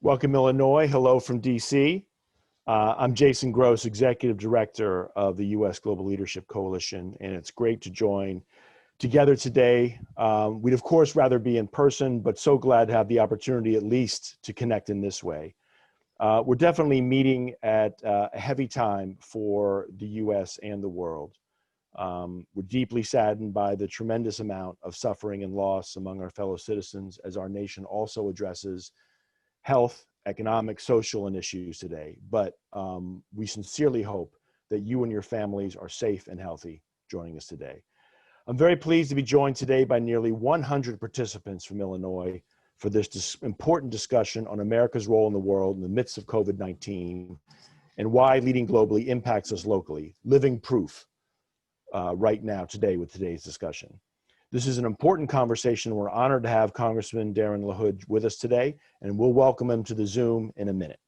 Welcome, Illinois. Hello from DC. I'm Jason Gross, Executive Director of the U.S. Global Leadership Coalition, and it's great to join together today. We'd, of course, rather be in person, but so glad to have the opportunity at least to connect in this way. We're definitely meeting at a heavy time for the U.S. and the world. We're deeply saddened by the tremendous amount of suffering and loss among our fellow citizens as our nation also addresses health, economic, social, and issues today. But we sincerely hope that you and your families are safe and healthy joining us today. I'm very pleased to be joined today by nearly 100 participants from Illinois for this important discussion on America's role in the world in the midst of COVID-19 and why leading globally impacts us locally, living proof right now today with today's discussion. This is an important conversation. We're honored to have Congressman Darin LaHood with us today, and we'll welcome him to the Zoom in a minute.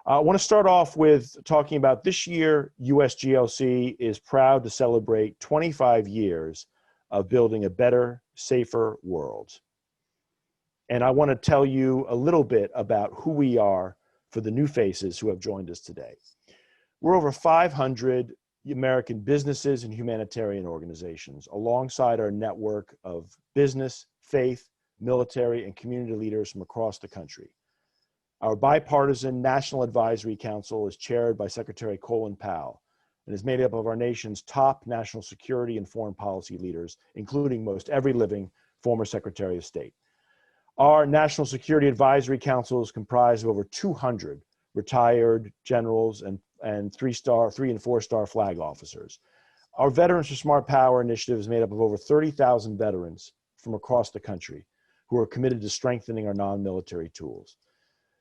I want to start off with talking about this year. USGLC is proud to celebrate 25 years of building a better, safer world. And I want to tell you a little bit about who we are for the new faces who have joined us today. We're over 500 American businesses and humanitarian organizations, alongside our network of business, faith, military, and community leaders from across the country. Our bipartisan National Advisory Council is chaired by Secretary Colin Powell and is made up of our nation's top national security and foreign policy leaders, including most every living former Secretary of State. Our National Security Advisory Council is comprised of over 200 retired generals and 3 and 4-star flag officers. Our Veterans for Smart Power initiative is made up of over 30,000 veterans from across the country who are committed to strengthening our non-military tools.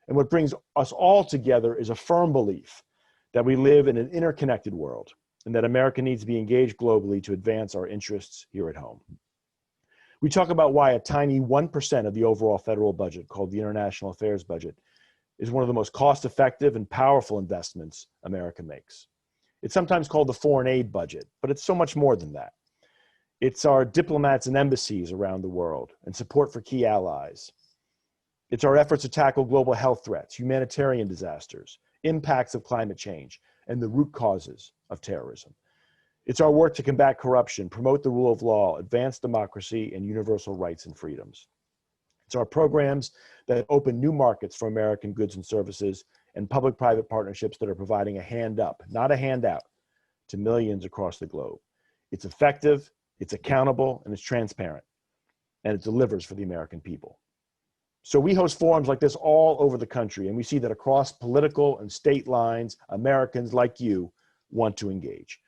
And what brings us all together is a firm belief that we live in an interconnected world and that America needs to be engaged globally to advance our interests here at home. We talk about why a tiny 1% of the overall federal budget, called the International Affairs budget, is one of the most cost-effective and powerful investments America makes. It's sometimes called the foreign aid budget, but it's so much more than that. It's our diplomats and embassies around the world and support for key allies. It's our efforts to tackle global health threats, humanitarian disasters, impacts of climate change, and the root causes of terrorism. It's our work to combat corruption, promote the rule of law, advance democracy, and universal rights and freedoms. It's our programs that open new markets for American goods and services and public-private partnerships that are providing a hand up, not a handout, to millions across the globe. It's effective, it's accountable, and it's transparent, and it delivers for the American people. So we host forums like this all over the country, and we see that across political and state lines, Americans like you want to engage.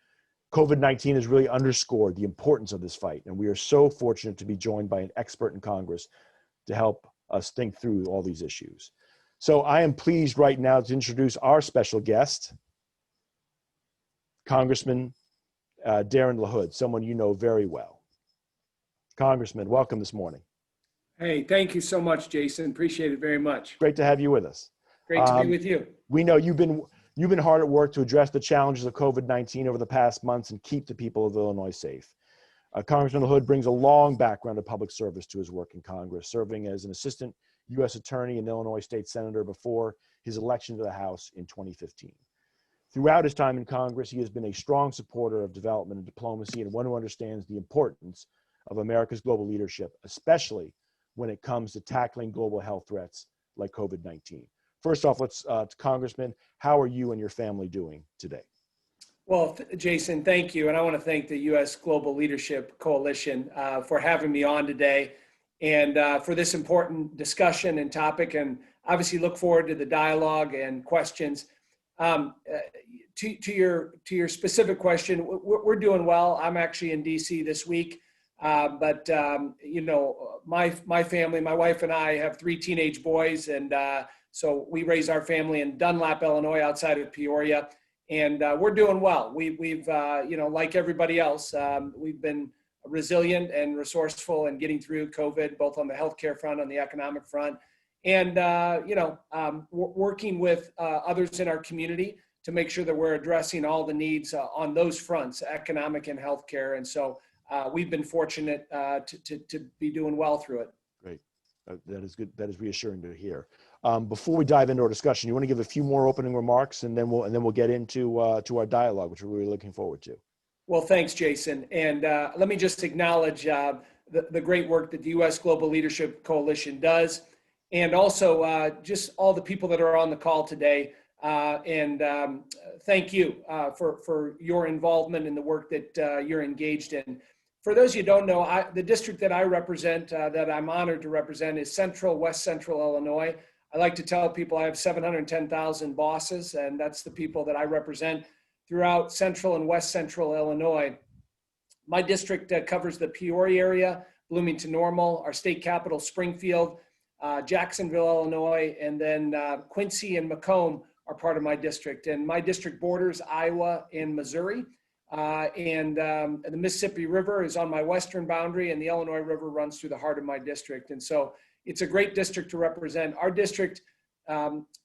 COVID-19 has really underscored the importance of this fight, and we are so fortunate to be joined by an expert in Congress to help us think through all these issues. So I am pleased right now to introduce our special guest, Congressman Darin LaHood, someone you know very well. Congressman, welcome this morning. Hey, thank you so much, Jason. Appreciate it very much. Great to have you with us. Great to be with you. We know you've been hard at work to address the challenges of COVID-19 over the past months and keep the people of Illinois safe. Congressman LaHood brings a long background of public service to his work in Congress, serving as an assistant U.S. attorney and Illinois state senator before his election to the House in 2015. Throughout his time in Congress, he has been a strong supporter of development and diplomacy and one who understands the importance of America's global leadership, especially when it comes to tackling global health threats like COVID-19. First off, Congressman, how are you and your family doing today? Well, Jason, thank you. And I want to thank the U.S. Global Leadership Coalition for having me on today and for this important discussion and topic. And obviously look forward to the dialogue and questions. To your specific question, we're doing well. I'm actually in D.C. this week. But you know, my family, my wife and I have 3 teenage boys. And so we raise our family in Dunlap, Illinois, outside of Peoria. And we're doing well. We've you know, like everybody else, we've been resilient and resourceful in getting through COVID, both on the healthcare front, on the economic front, and you know, working with others in our community to make sure that we're addressing all the needs on those fronts, economic and healthcare. And so we've been fortunate to be doing well through it. Great. That is good. That is reassuring to hear. Before we dive into our discussion, you want to give a few more opening remarks, and then we'll get into to our dialogue, which we're really looking forward to. Well, thanks, Jason. And let me just acknowledge the great work that the U.S. Global Leadership Coalition does, and also just all the people that are on the call today. And thank you for your involvement in the work that you're engaged in. For those of you who don't know, the district that I represent, that I'm honored to represent, is West Central Illinois. I like to tell people I have 710,000 bosses, and that's the people that I represent throughout Central and West Central Illinois. My district covers the Peoria area, Bloomington Normal, our state capital, Springfield, Jacksonville, Illinois, and then Quincy and Macomb are part of my district. And my district borders Iowa and Missouri. And the Mississippi River is on my western boundary, and the Illinois River runs through the heart of my district. And so it's a great district to represent. Our district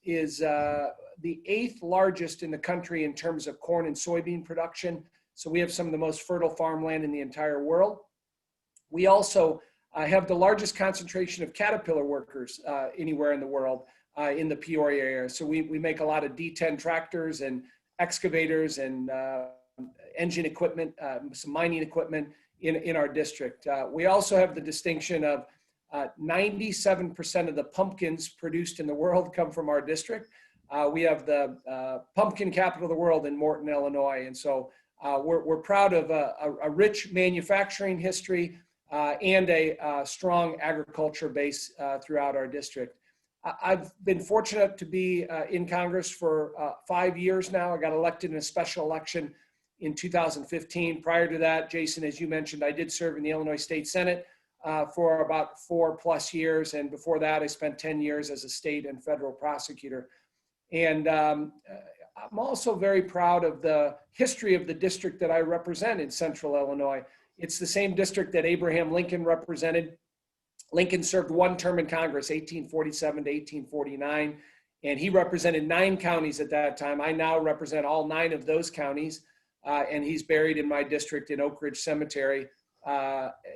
is the 8th largest in the country in terms of corn and soybean production. So we have some of the most fertile farmland in the entire world. We also have the largest concentration of Caterpillar workers anywhere in the world in the Peoria area. So we make a lot of D10 tractors and excavators and engine equipment, some mining equipment in our district. We also have the distinction of 97% of the pumpkins produced in the world come from our district. We have the pumpkin capital of the world in Morton, Illinois. And so we're proud of a rich manufacturing history and a strong agriculture base throughout our district. I've been fortunate to be in Congress for 5 years now. I got elected in a special election in 2015. Prior to that, Jason, as you mentioned, I did serve in the Illinois State Senate for about 4+ years. And before that, I spent 10 years as a state and federal prosecutor. And I'm also very proud of the history of the district that I represent in Central Illinois. It's the same district that Abraham Lincoln represented. Lincoln served 1 term in Congress, 1847 to 1849, and he represented 9 counties at that time. I now represent all 9 of those counties, and he's buried in my district in Oak Ridge Cemetery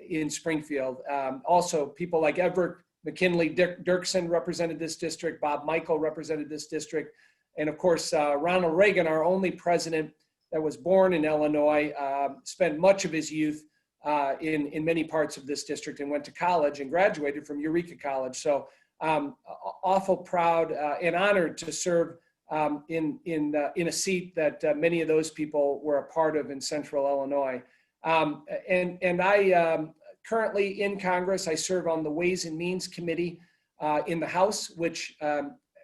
in Springfield. Also, people like Everett McKinley Dirksen represented this district. Bob Michael represented this district. And of course, Ronald Reagan, our only president that was born in Illinois, spent much of his youth in many parts of this district and went to college and graduated from Eureka College. So awful proud and honored to serve in a seat that many of those people were a part of in Central Illinois. And I currently in Congress, I serve on the Ways and Means Committee in the House, which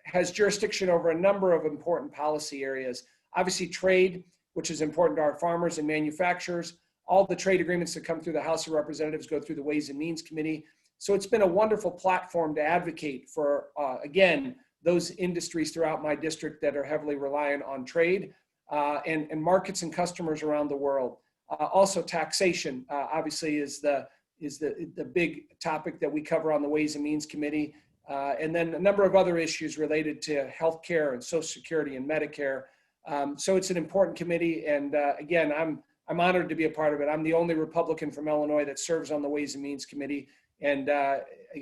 has jurisdiction over a number of important policy areas. Obviously trade, which is important to our farmers and manufacturers. All the trade agreements that come through the House of Representatives go through the Ways and Means Committee. So it's been a wonderful platform to advocate for, again, those industries throughout my district that are heavily reliant on trade and markets and customers around the world. Also taxation, obviously, is the big topic that we cover on the Ways and Means Committee. And then a number of other issues related to healthcare and Social Security and Medicare. So it's an important committee. And again, I'm honored to be a part of it. I'm the only Republican from Illinois that serves on the Ways and Means Committee. And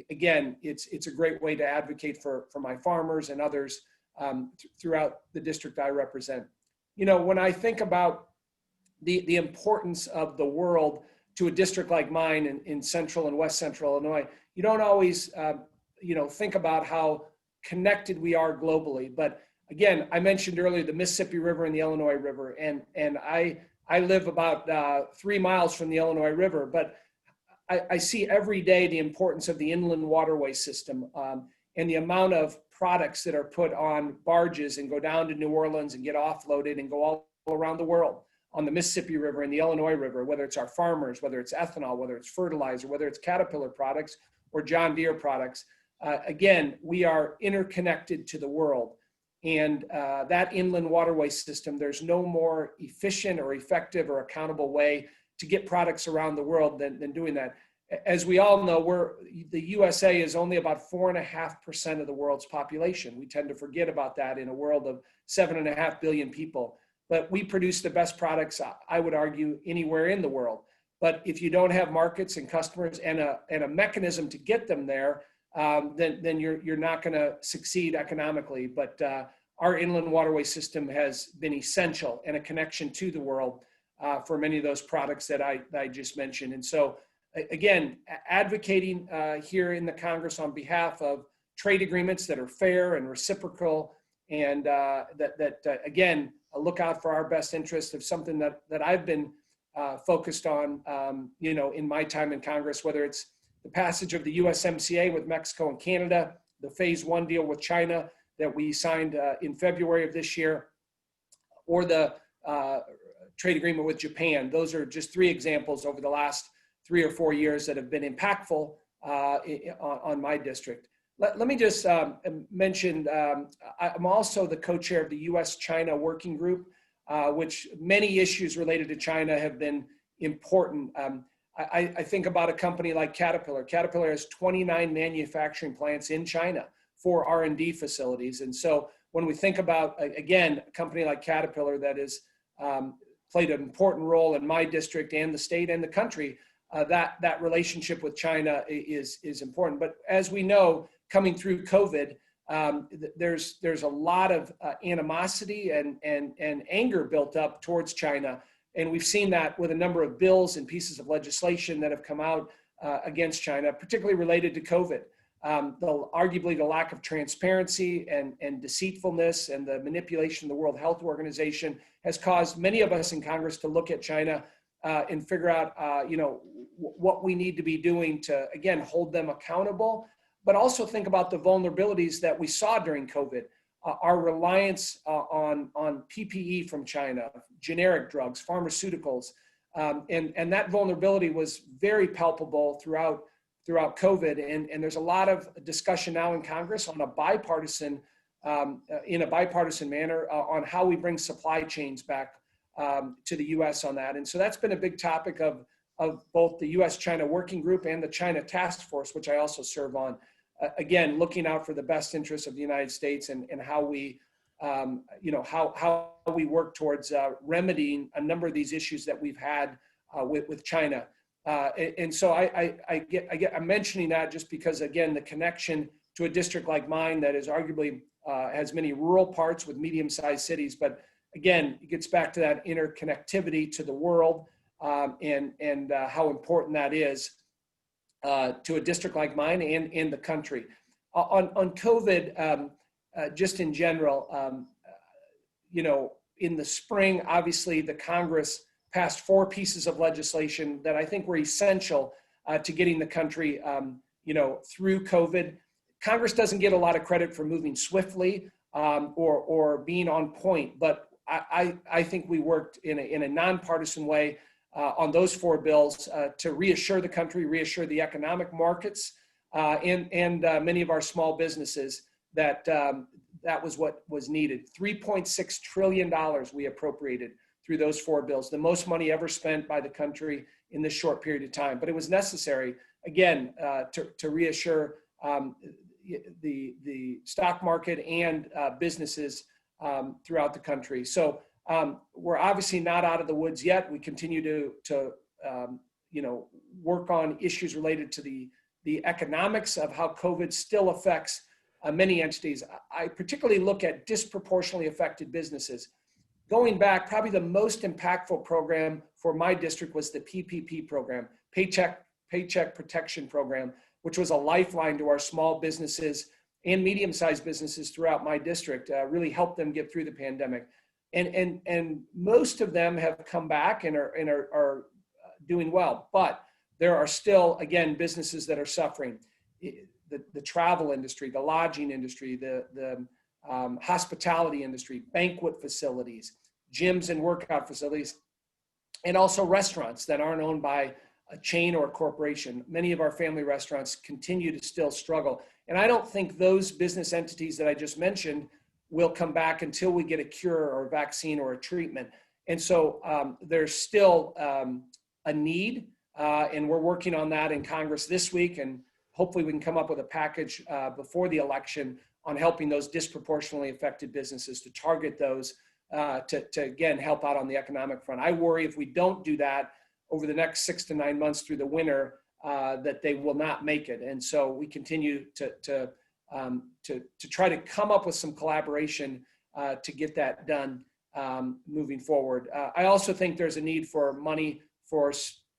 again, it's a great way to advocate for my farmers and others throughout the district I represent. You know, when I think about the importance of the world to a district like mine in Central and West Central Illinois, you don't always, think about how connected we are globally. But again, I mentioned earlier the Mississippi River and the Illinois River, and I live about 3 miles from the Illinois River, but I see every day the importance of the inland waterway system and the amount of products that are put on barges and go down to New Orleans and get offloaded and go all around the world on the Mississippi River and the Illinois River, whether it's our farmers, whether it's ethanol, whether it's fertilizer, whether it's Caterpillar products or John Deere products. Again, we are interconnected to the world. And that inland waterway system, there's no more efficient or effective or accountable way to get products around the world than doing that. As we all know, the USA is only about 4.5% of the world's population. We tend to forget about that in a world of 7.5 billion people. But we produce the best products, I would argue, anywhere in the world. But if you don't have markets and customers and a mechanism to get them there, then you're not going to succeed economically. But our inland waterway system has been essential and a connection to the world for many of those products that I just mentioned. And so, again, advocating here in the Congress on behalf of trade agreements that are fair and reciprocal, and that again, look out for our best interest of something that I've been focused on, in my time in Congress, whether it's the passage of the USMCA with Mexico and Canada, the phase 1 deal with China that we signed in February of this year, or the trade agreement with Japan. Those are just 3 examples over the last 3 or 4 years that have been impactful on my district. Let me just mention, I'm also the co-chair of the US-China Working Group, which many issues related to China have been important. I think about a company like Caterpillar. Caterpillar has 29 manufacturing plants in China for R&D facilities. And so when we think about, again, a company like Caterpillar that has played an important role in my district and the state and the country, that relationship with China is important. But as we know, coming through COVID, there's a lot of animosity and anger built up towards China. And we've seen that with a number of bills and pieces of legislation that have come out against China, particularly related to COVID. Arguably the lack of transparency and deceitfulness and the manipulation of the World Health Organization has caused many of us in Congress to look at China and figure out, what we need to be doing to, again, hold them accountable, but also think about the vulnerabilities that we saw during COVID. Our reliance on PPE from China, generic drugs, pharmaceuticals, and that vulnerability was very palpable throughout COVID. And there's a lot of discussion now in Congress on a bipartisan, in a bipartisan manner on how we bring supply chains back to the U.S. on that. And so that's been a big topic of both the U.S.-China Working Group and the China Task Force, which I also serve on. Again, looking out for the best interests of the United States and how we, how we work towards remedying a number of these issues that we've had with China. And so I'm mentioning that just because, again, the connection to a district like mine that is arguably has many rural parts with medium-sized cities, but again, it gets back to that interconnectivity to the world and how important that is to a district like mine and in the country. On COVID, just in general, in the spring, obviously the Congress passed 4 pieces of legislation that I think were essential to getting the country, through COVID. Congress doesn't get a lot of credit for moving swiftly or being on point, but I think we worked in a nonpartisan way on those 4 bills to reassure the country, reassure the economic markets, and many of our small businesses that that was what was needed. $3.6 trillion we appropriated through those 4 bills, the most money ever spent by the country in this short period of time. But it was necessary, again, to reassure the stock market and businesses throughout the country. So we're obviously not out of the woods yet. We continue to work on issues related to the economics of how COVID still affects many entities. I particularly look at disproportionately affected businesses. Going back, probably the most impactful program for my district was the PPP program, Paycheck Protection Program, which was a lifeline to our small businesses and medium-sized businesses throughout my district, really helped them get through the pandemic. And most of them have come back and are doing well, but there are still, again, businesses that are suffering. The travel industry, the lodging industry, the hospitality industry, banquet facilities, gyms and workout facilities, and also restaurants that aren't owned by a chain or a corporation. Many of our family restaurants continue to still struggle. And I don't think those business entities that I just mentioned will come back until we get a cure or a vaccine or a treatment. And so there's still a need, and we're working on that in Congress this week, and hopefully we can come up with a package before the election on helping those disproportionately affected businesses, to target those to again, help out on the economic front. I worry if we don't do that over the next 6 to 9 months through the winter, that they will not make it. And so we continue to try to come up with some collaboration to get that done moving forward. I also think there's a need for money for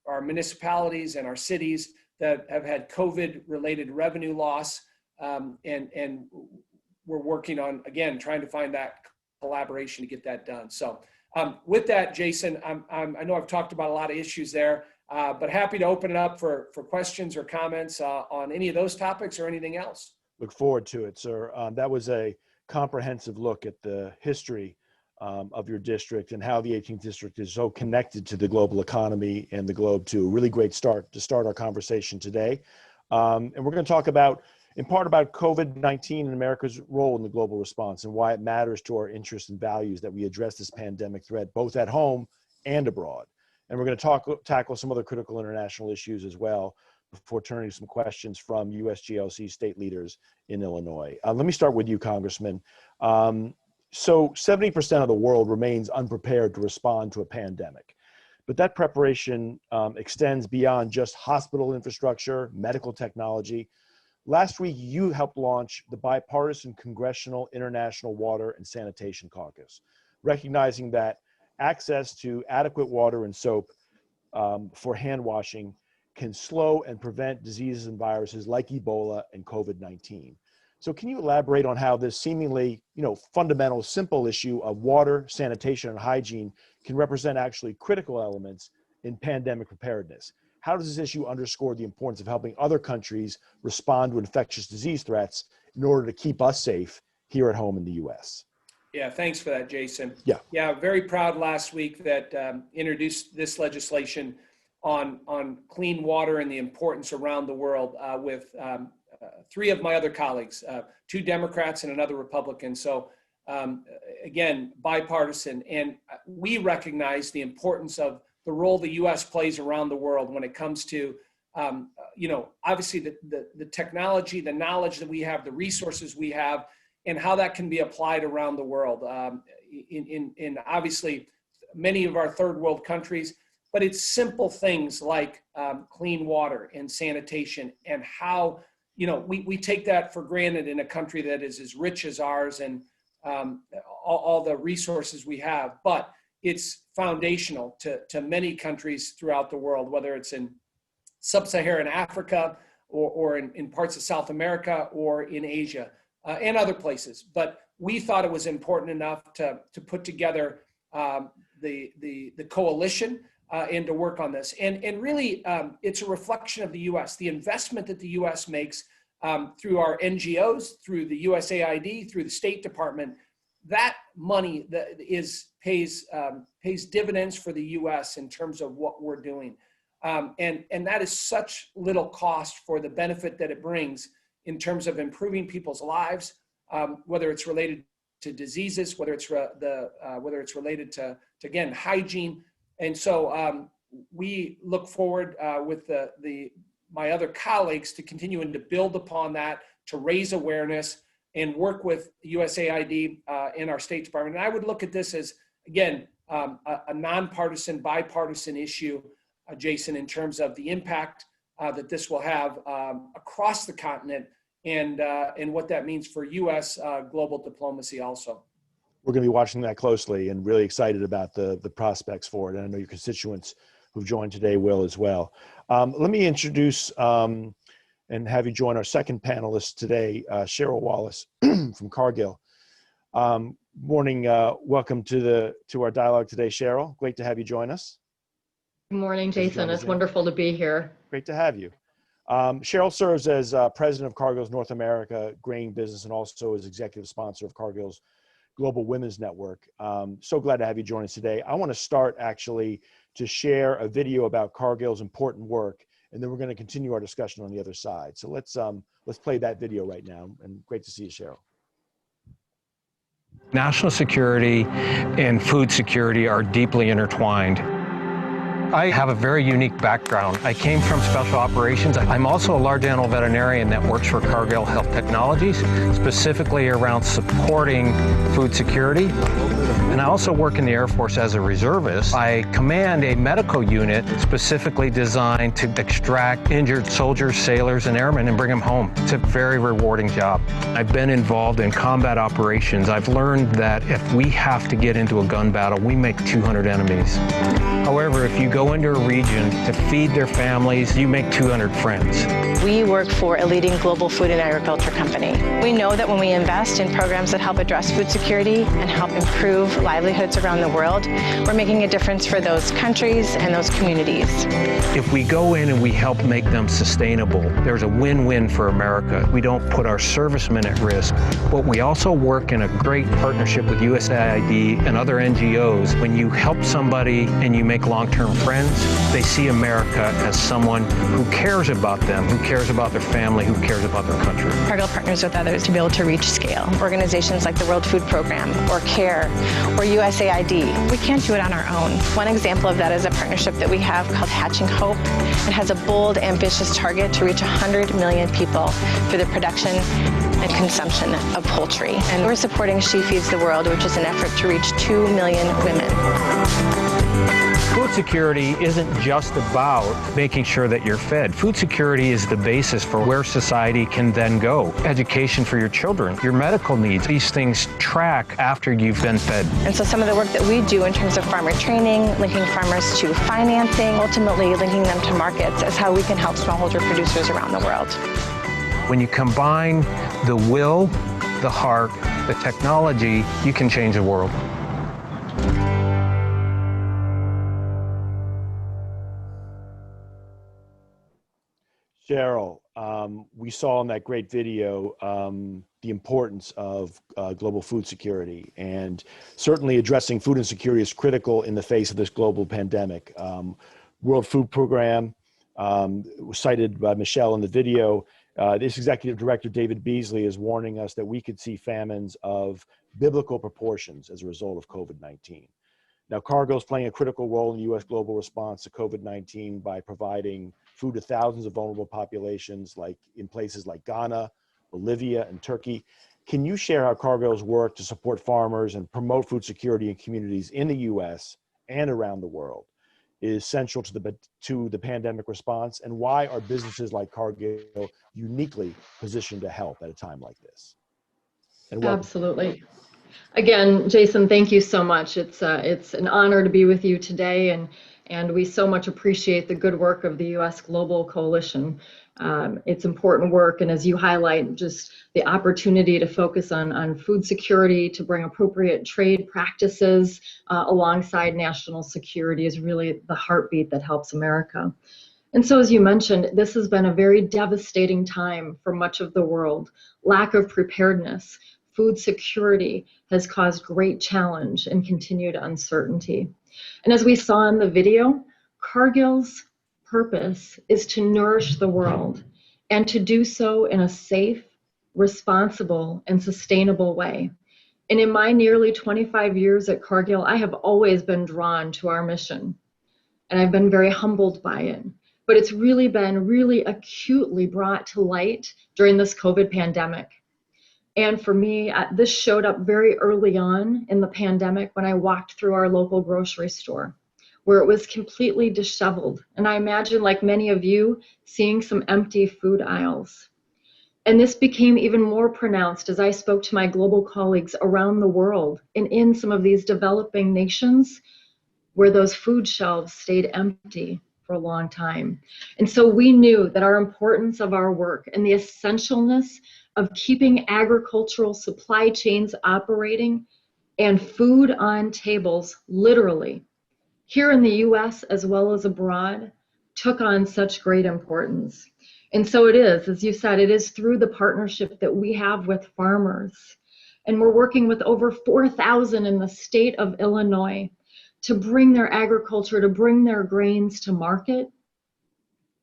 our municipalities and our cities that have had COVID-related revenue loss, and we're working on, again, trying to find that collaboration to get that done. So with that, Jason, I know I've talked about a lot of issues there, but happy to open it up for questions or comments on any of those topics or anything else. Look forward to it, sir. That was a comprehensive look at the history of your district and how the 18th district is so connected to the global economy and the globe too. A really great start to start our conversation today. And we're going to talk in part about COVID-19 and America's role in the global response and why it matters to our interests and values that we address this pandemic threat, both at home and abroad. And we're going to tackle some other critical international issues as well before turning to some questions from USGLC state leaders in Illinois. Let me start with you, Congressman. So 70% of the world remains unprepared to respond to a pandemic, but that preparation extends beyond just hospital infrastructure, medical technology. Last week, you helped launch the bipartisan Congressional International Water and Sanitation Caucus, recognizing that access to adequate water and soap for hand washing can slow and prevent diseases and viruses like Ebola and COVID-19. So can you elaborate on how this seemingly, fundamental, simple issue of water, sanitation, and hygiene can represent actually critical elements in pandemic preparedness? How does this issue underscore the importance of helping other countries respond to infectious disease threats in order to keep us safe here at home in the U.S.? Yeah, thanks for that, Jason. Yeah, very proud last week that introduced this legislation on clean water and the importance around the world with three of my other colleagues, two Democrats and another Republican. So again, bipartisan. And we recognize the importance of the role the U.S. plays around the world when it comes to, obviously the technology, the knowledge that we have, the resources we have, and how that can be applied around the world in obviously many of our third world countries. But it's simple things like clean water and sanitation and how, we take that for granted in a country that is as rich as ours and all the resources we have. But it's foundational to many countries throughout the world, whether it's in sub-Saharan Africa or in parts of South America or in Asia and other places. But we thought it was important enough to put together the coalition and to work on this. And really, it's a reflection of the U.S., the investment that the U.S. makes through our NGOs, through the USAID, through the State Department. That money that pays dividends for the U.S. in terms of what we're doing. And that is such little cost for the benefit that it brings in terms of improving people's lives, whether it's related to diseases, whether it's related to again, hygiene. And so we look forward with my other colleagues to continuing to build upon that, to raise awareness and work with USAID and our State Department. And I would look at this as, again, a nonpartisan, bipartisan issue, Jason, in terms of the impact that this will have across the continent and what that means for U.S. global diplomacy also. We're going to be watching that closely and really excited about the prospects for it. And I know your constituents who've joined today will as well. Let me introduce and have you join our second panelist today, Sheryl Wallace from Cargill. Morning, welcome to our dialogue today, Sheryl. Great to have you join us. Good morning, Jason. It's wonderful to be here. Great to have you. Sheryl serves as president of Cargill's North America grain business and also as executive sponsor of Cargill's Global Women's Network. So glad to have you join us today. I want to start actually to share a video about Cargill's important work, and then we're going to continue our discussion on the other side. So let's play that video right now, and great to see you, Sheryl. National security and food security are deeply intertwined. I have a very unique background. I came from special operations. I'm also a large animal veterinarian that works for Cargill Health Technologies, specifically around supporting food security. And I also work in the Air Force as a reservist. I command a medical unit specifically designed to extract injured soldiers, sailors, and airmen and bring them home. It's a very rewarding job. I've been involved in combat operations. I've learned that if we have to get into a gun battle, we make 200 enemies. However, if you go into a region to feed their families, you make 200 friends. We work for a leading global food and agriculture company. We know that when we invest in programs that help address food security and help improve livelihoods around the world, we're making a difference for those countries and those communities. If we go in and we help make them sustainable, there's a win-win for America. We don't put our servicemen at risk, but we also work in a great partnership with USAID and other NGOs. When you help somebody and you make long-term friends, they see America as someone who cares about them, who cares about their family, who cares about their country. Cargill partners with others to be able to reach scale. Organizations like the World Food Program or CARE or USAID. We can't do it on our own. One example of that is a partnership that we have called Hatching Hope. It has a bold, ambitious target to reach 100 million people through the production and consumption of poultry. And we're supporting She Feeds the World, which is an effort to reach 2 million women. Food security isn't just about making sure that you're fed. Food security is the basis for where society can then go. Education for your children, your medical needs, these things track after you've been fed. And so some of the work that we do in terms of farmer training, linking farmers to financing, ultimately linking them to markets is how we can help smallholder producers around the world. When you combine the will, the heart, the technology, you can change the world. Sheryl, we saw in that great video the importance of global food security, and certainly addressing food insecurity is critical in the face of this global pandemic. World Food Program was cited by Michelle in the video. This executive director, David Beasley, is warning us that we could see famines of biblical proportions as a result of COVID-19. Now, Cargill is playing a critical role in the U.S. global response to COVID-19 by providing food to thousands of vulnerable populations, like in places like Ghana, Bolivia, and Turkey. Can you share how Cargill's work to support farmers and promote food security in communities in the U.S. and around the world is central to the pandemic response, and why are businesses like Cargill uniquely positioned to help at a time like this? And Absolutely. Again, Jason, thank you so much. It's an honor to be with you today, and we so much appreciate the good work of the U.S. Global Coalition. It's important work, and as you highlight, just the opportunity to focus on food security, to bring appropriate trade practices alongside national security is really the heartbeat that helps America. And so, as you mentioned, this has been a very devastating time for much of the world. Lack of preparedness, food security has caused great challenge and continued uncertainty. And as we saw in the video, Cargill's purpose is to nourish the world and to do so in a safe, responsible, and sustainable way. And in my nearly 25 years at Cargill, I have always been drawn to our mission, and I've been very humbled by it. But it's really been acutely brought to light during this COVID pandemic. And for me, this showed up very early on in the pandemic when I walked through our local grocery store, where it was completely disheveled. And I imagine, like many of you, seeing some empty food aisles. And this became even more pronounced as I spoke to my global colleagues around the world and in some of these developing nations where those food shelves stayed empty for a long time. And so we knew that our importance of our work and the essentialness of keeping agricultural supply chains operating and food on tables, literally, here in the US as well as abroad, took on such great importance. And so it is, as you said, it is through the partnership that we have with farmers. And we're working with over 4,000 in the state of Illinois to bring their agriculture, to bring their grains to market,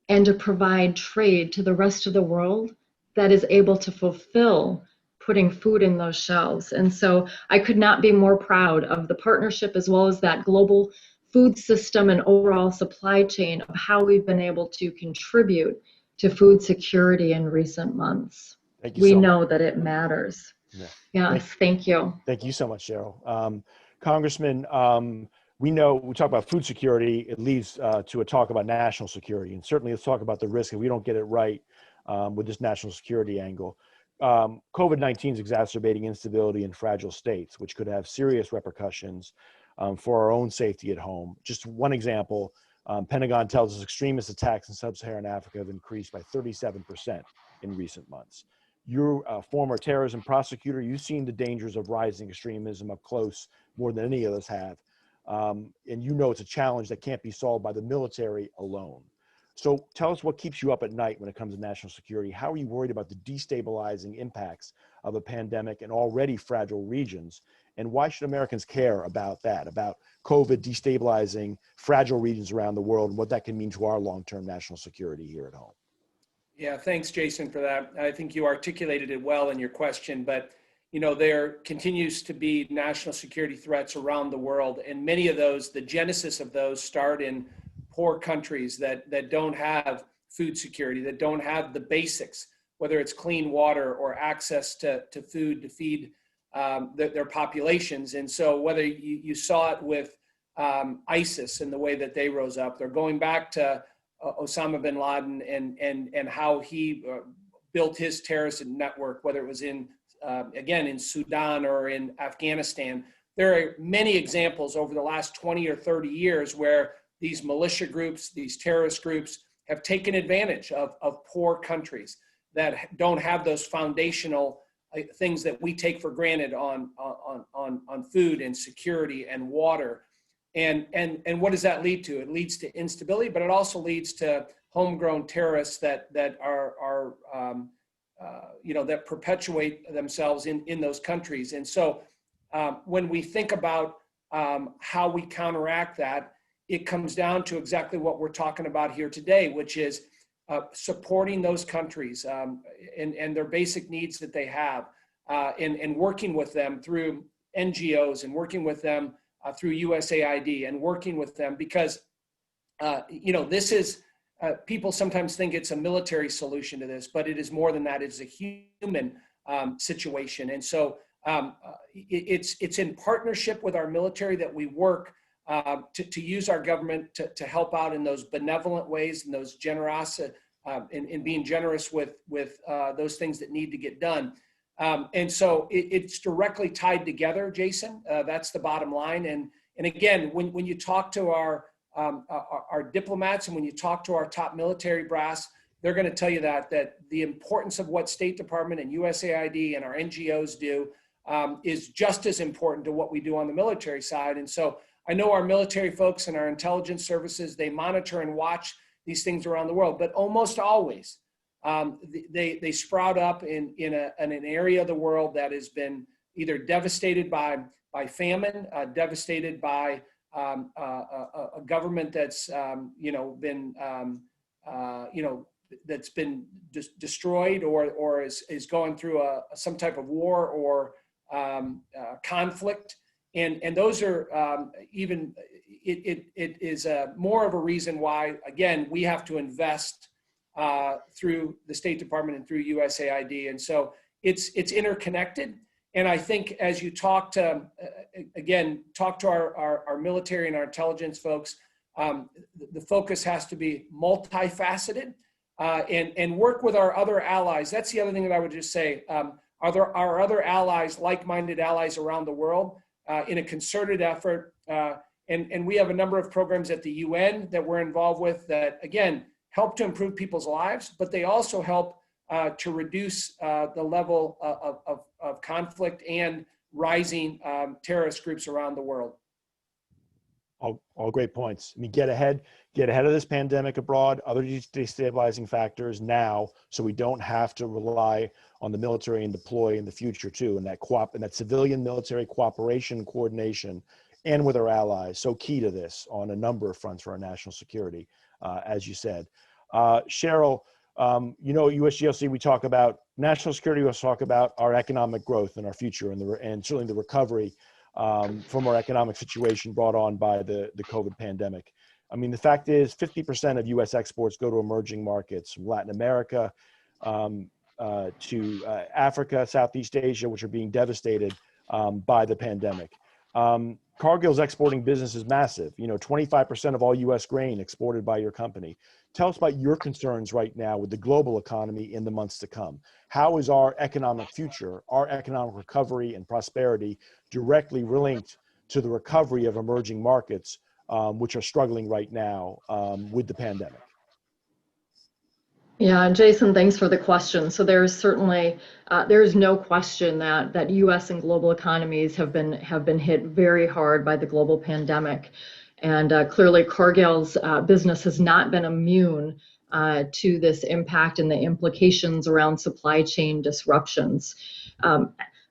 and to provide trade to the rest of the world that is able to fulfill putting food in those shelves. And so I could not be more proud of the partnership as well as that global food system and overall supply chain of how we've been able to contribute to food security in recent months. Thank you We so know much. that it matters. Yeah. Yes, thank you. Thank you so much, Sheryl. Congressman, we talk about food security, it leads to a talk about national security. And certainly let's talk about the risk if we don't get it right with this national security angle. COVID-19 is exacerbating instability in fragile states, which could have serious repercussions for our own safety at home. Just one example, Pentagon tells us extremist attacks in sub-Saharan Africa have increased by 37% in recent months. You're a former terrorism prosecutor. You've seen the dangers of rising extremism up close more than any of us have. And you know it's a challenge that can't be solved by the military alone. So tell us what keeps you up at night when it comes to national security. How are you worried about the destabilizing impacts of a pandemic in already fragile regions? And why should Americans care about that, about COVID destabilizing fragile regions around the world and what that can mean to our long-term national security here at home? Yeah, thanks, Jason, for that. I think you articulated it well in your question, but there continues to be national security threats around the world, and many of those, the genesis of those, start in poor countries that don't have food security, that don't have the basics, whether it's clean water or access to food to feed their populations. And so whether you saw it with ISIS and the way that they rose up, they're going back to Osama bin Laden and how he built his terrorist network, whether it was again in Sudan or in Afghanistan. There are many examples over the last 20 or 30 years where these militia groups, these terrorist groups, have taken advantage of poor countries that don't have those foundational things that we take for granted on food and security and water. And what does that lead to? It leads to instability, but it also leads to homegrown terrorists that are that perpetuate themselves in those countries. And so when we think about how we counteract that, it comes down to exactly what we're talking about here today, which is supporting those countries and their basic needs that they have, and working with them through NGOs and working with them through USAID and working with them because, this is, people sometimes think it's a military solution to this, but it is more than that. It's a human situation. And so it's in partnership with our military that we work to use our government to help out in those benevolent ways and those generosity, in being generous with those things that need to get done. And so it's directly tied together, Jason. That's the bottom line. And again, when you talk to our diplomats and when you talk to our top military brass, they're going to tell you that the importance of what State Department and USAID and our NGOs do is just as important to what we do on the military side. And so I know our military folks and our intelligence services, they monitor and watch these things around the world, but almost always they sprout up in an area of the world that has been either devastated by famine, devastated by a government that's that's been destroyed or is going through some type of war or conflict. And those are it is more of a reason why, again, we have to invest through the State Department and through USAID. And so it's interconnected. And I think as you talk to our military and our intelligence folks, the focus has to be multifaceted and work with our other allies. That's the other thing that I would just say. Are there our other allies, like-minded allies around the world, in a concerted effort? And we have a number of programs at the UN that we're involved with that, again, help to improve people's lives, but they also help to reduce the level of conflict and rising terrorist groups around the world. All great points. I mean, get ahead of this pandemic abroad, other destabilizing factors now, so we don't have to rely on the military and deploy in the future too. And that civilian military cooperation, coordination, and with our allies, so key to this on a number of fronts for our national security, as you said. Sheryl, USGLC, we talk about national security, we also talk about our economic growth and our future and certainly the recovery from our economic situation brought on by the COVID pandemic. I mean, the fact is 50% of U.S. exports go to emerging markets, from Latin America to Africa, Southeast Asia, which are being devastated by the pandemic. Cargill's exporting business is massive. 25% of all U.S. grain exported by your company. Tell us about your concerns right now with the global economy in the months to come. How is our economic future, our economic recovery and prosperity directly linked to the recovery of emerging markets, which are struggling right now with the pandemic? Yeah, Jason, thanks for the question. So there's certainly there's no question that U.S. and global economies have been hit very hard by the global pandemic, and clearly Cargill's business has not been immune to this impact and the implications around supply chain disruptions.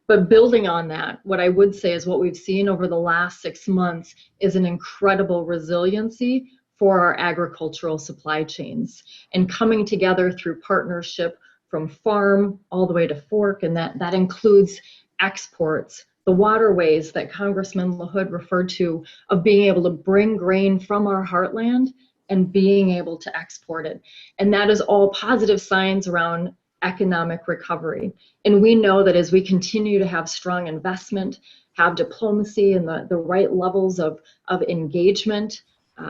But building on that, what I would say is what we've seen over the last 6 months is an incredible resiliency for our agricultural supply chains, and coming together through partnership from farm all the way to fork, and that includes exports, the waterways that Congressman LaHood referred to, of being able to bring grain from our heartland and being able to export it. And that is all positive signs around economic recovery. And we know that as we continue to have strong investment, have diplomacy and the right levels of engagement,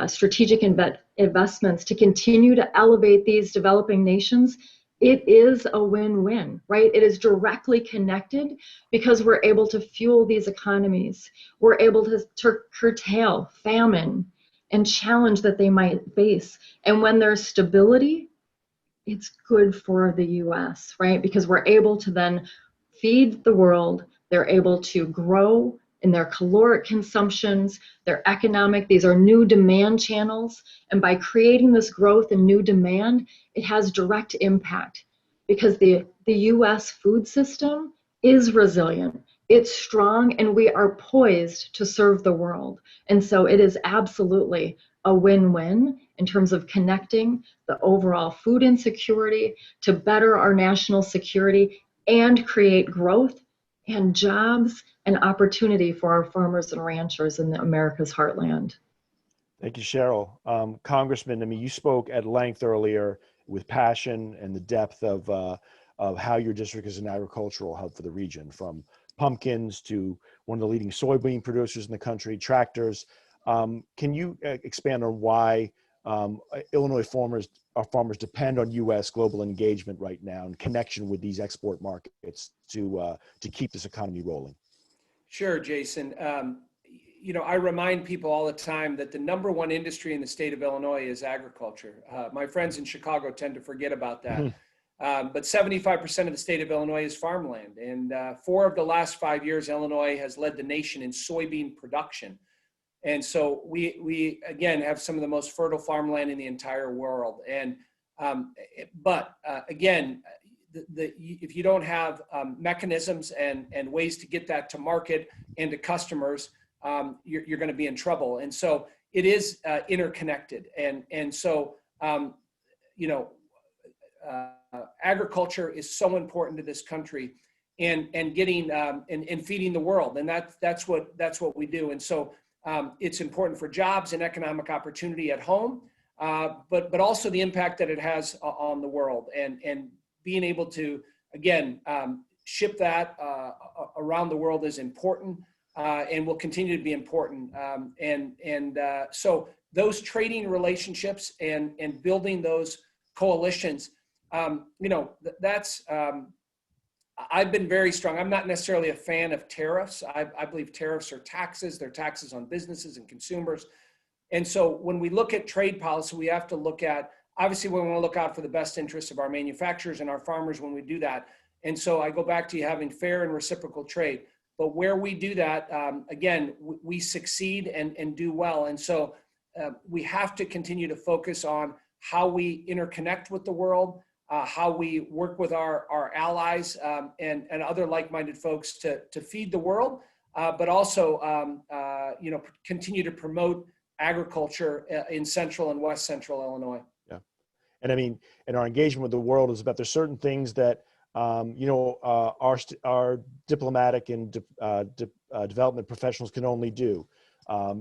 strategic investments to continue to elevate these developing nations, it is a win-win, right? It is directly connected because we're able to fuel these economies. We're able to curtail famine and challenge that they might face. And when there's stability, it's good for the US, right? Because we're able to then feed the world. They're able to grow in their caloric consumptions, their economic, these are new demand channels. And by creating this growth and new demand, it has direct impact because the US food system is resilient, it's strong, and we are poised to serve the world. And so it is absolutely a win-win in terms of connecting the overall food insecurity to better our national security and create growth and jobs and opportunity for our farmers and ranchers in the America's heartland. Thank you, Sheryl. Congressman, I mean, you spoke at length earlier with passion and the depth of how your district is an agricultural hub for the region, from pumpkins to one of the leading soybean producers in the country, tractors. Can you expand on why Illinois farmers depend on U.S. global engagement right now in connection with these export markets to keep this economy rolling? Sure, Jason. I remind people all the time that the #1 industry in the state of Illinois is agriculture. My friends in Chicago tend to forget about that. But 75% of the state of Illinois is farmland. And 4 of the last 5 years, Illinois has led the nation in soybean production. And so we again have some of the most fertile farmland in the entire world. And if you don't have mechanisms and ways to get that to market and to customers, you're going to be in trouble. And so it is interconnected. And so agriculture is so important to this country, and getting and feeding the world. And that's what we do. And so it's important for jobs and economic opportunity at home, but also the impact that it has on the world, and being able to, again, ship that around the world is important, and will continue to be important. So those trading relationships and building those coalitions, that's, I've been very strong. I'm not necessarily a fan of tariffs. I believe tariffs are taxes. They're taxes on businesses and consumers. And so when we look at trade policy, we have to look at, obviously we want to look out for the best interests of our manufacturers and our farmers when we do that. And so I go back to having fair and reciprocal trade. But where we do that, again, we succeed and do well. And so we have to continue to focus on how we interconnect with the world, how we work with our allies and other like-minded folks to feed the world, but also continue to promote agriculture in central and west central Illinois. Yeah, and I mean, and our engagement with the world is about, there's certain things that our diplomatic and development professionals can only do.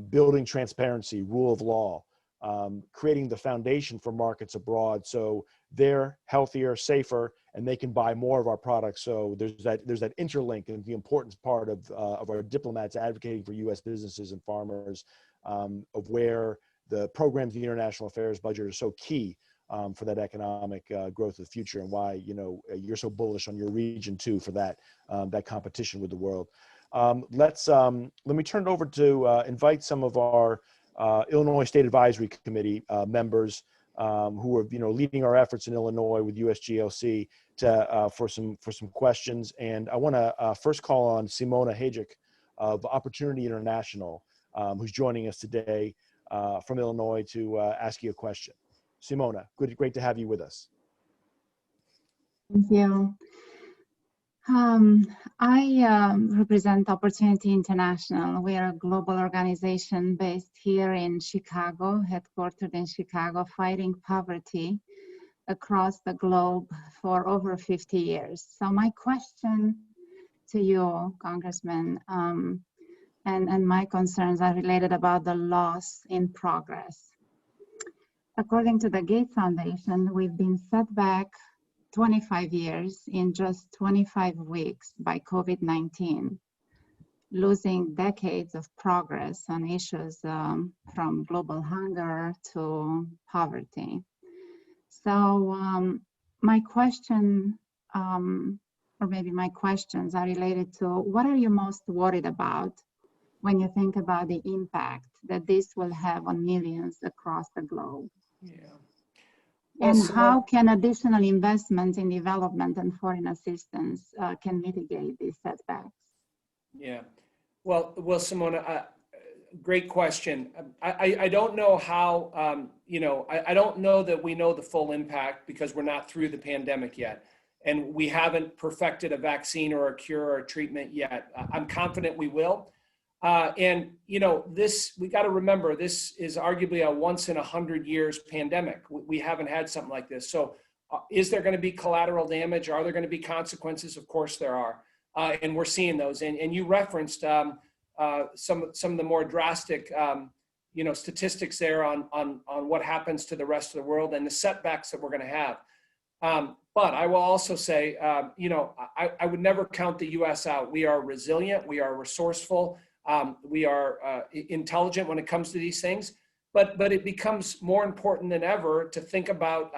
Building transparency, rule of law, creating the foundation for markets abroad so they're healthier, safer, and they can buy more of our products. So there's that interlink, and the important part of our diplomats advocating for U.S. businesses and farmers, of where the programs in the international affairs budget are so key for that economic growth of the future, and why you're so bullish on your region too for that competition with the world. Let me turn it over to invite some of our Illinois State Advisory Committee members who are leading our efforts in Illinois with USGLC for some questions. And I want to first call on Simona Hajic of Opportunity International, who's joining us today from Illinois to ask you a question. Simona, great to have you with us. Thank you. I represent Opportunity International. We are a global organization based here in Chicago, headquartered in Chicago, fighting poverty across the globe for over 50 years. So my question to you, Congressman, and my concerns are related about the loss in progress. According to the Gates Foundation, we've been set back 25 years in just 25 weeks by COVID-19, losing decades of progress on issues from global hunger to poverty. So my question, or maybe my questions are related to, what are you most worried about when you think about the impact that this will have on millions across the globe? Yeah. And how can additional investment in development and foreign assistance can mitigate these setbacks? Yeah. Well, Simona, great question. I don't know how, I don't know that we know the full impact because we're not through the pandemic yet. And we haven't perfected a vaccine or a cure or a treatment yet. I'm confident we will. And we got to remember, this is arguably a once in 100 years pandemic. We haven't had something like this. So is there going to be collateral damage? Are there going to be consequences? Of course there are. And we're seeing those. And you referenced some of the more drastic, statistics there on what happens to the rest of the world and the setbacks that we're going to have. But I will also say, I would never count the U.S. out. We are resilient. We are resourceful. We are intelligent when it comes to these things, but it becomes more important than ever to think about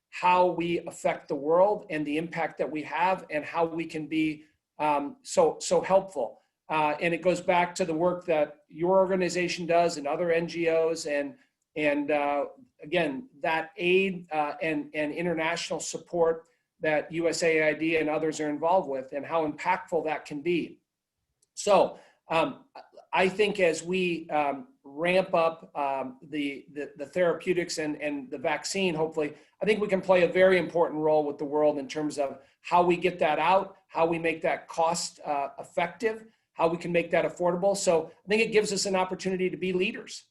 how we affect the world and the impact that we have and how we can be so helpful. And it goes back to the work that your organization does and other NGOs and again, that aid and international support that USAID and others are involved with and how impactful that can be. So I think as we ramp up the therapeutics and the vaccine, hopefully, I think we can play a very important role with the world in terms of how we get that out, how we make that cost effective, how we can make that affordable. So I think it gives us an opportunity to be leaders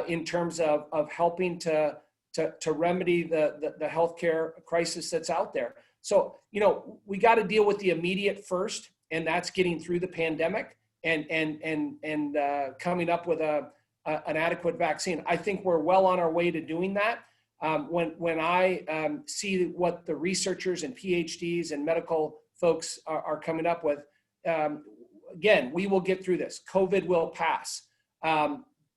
in terms of helping to remedy the healthcare crisis that's out there. So, we got to deal with the immediate first, and that's getting through the pandemic and coming up with an adequate vaccine. I think we're well on our way to doing that. When I see what the researchers and PhDs and medical folks are coming up with, again, we will get through this. COVID will pass.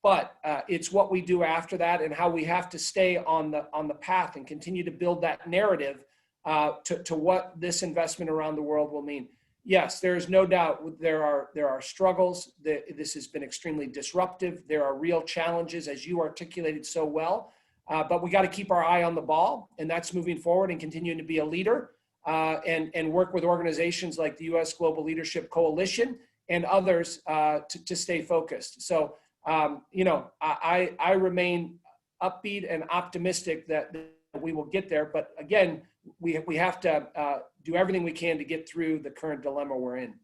But it's what we do after that and how we have to stay on the path and continue to build that narrative to what this investment around the world will mean. Yes, there is no doubt there are struggles. This has been extremely disruptive. There are real challenges, as you articulated so well. But we got to keep our eye on the ball, and that's moving forward and continuing to be a leader and work with organizations like the U.S. Global Leadership Coalition and others to stay focused. So, I remain upbeat and optimistic that we will get there. But again, we have to do everything we can to get through the current dilemma we're in.